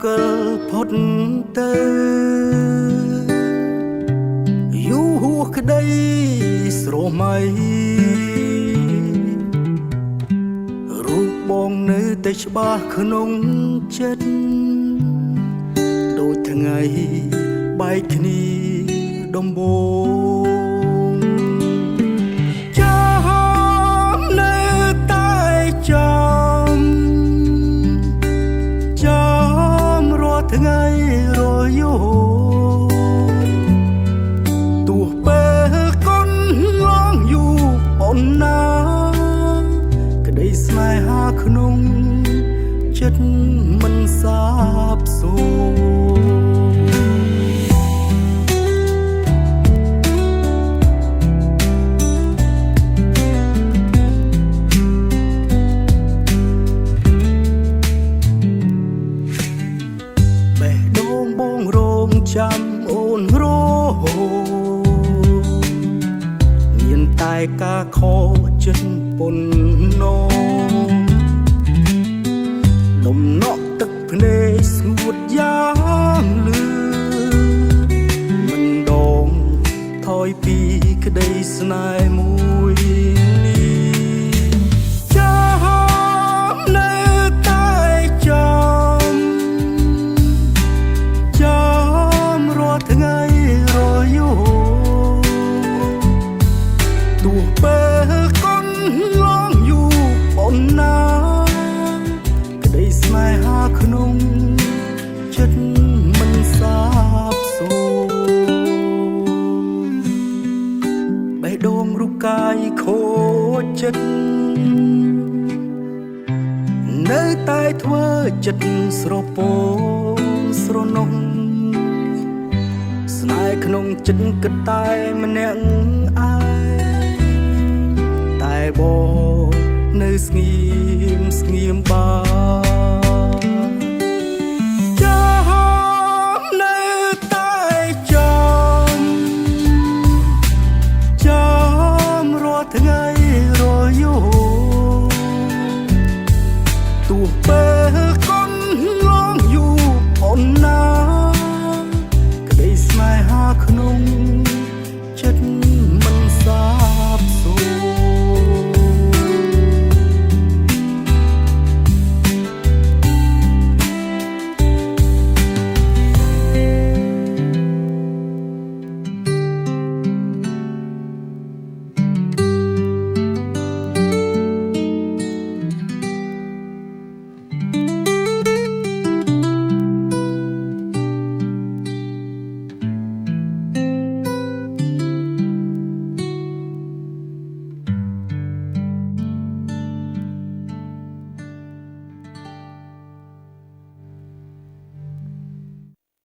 កិលផុតទៅយូរហួសក្តីស្រមៃរូបបងនៅតែច្បាស់ក្នុងចិត្តដូចថ្ងៃបែកគ្នាដំបូងចាំនៅតែចាំរាល់ថ្ងៃរយោទោះពេលកូនឡងយូរអូនណាក្តីស្នេហាក្នុងចិត្តមិនសាបសូន្យចាំអូនរមានតែការខកចិត្តប៉ុណ្ណោះនំនក់ទឹកភ្នែកស្ងួតយ៉ាងលឺមិនដងថយពីក្តីស្នេហ៍មួយនេះចាំនៅតែថ្ងៃរយោទោះពេលកូនឡងយូរអូនណាក្តីស្នេហាក្នុងចិត្តមិនសាបសូន្យបេះដូងរូបកាយខូចចិត្តនៅតែធ្វើចិត្តស្រពោនស្រណុំស្នេហ៍ក្នុងចិត្តគិតតែម្នាក់ឯងតែបងនៅស្ងៀមបា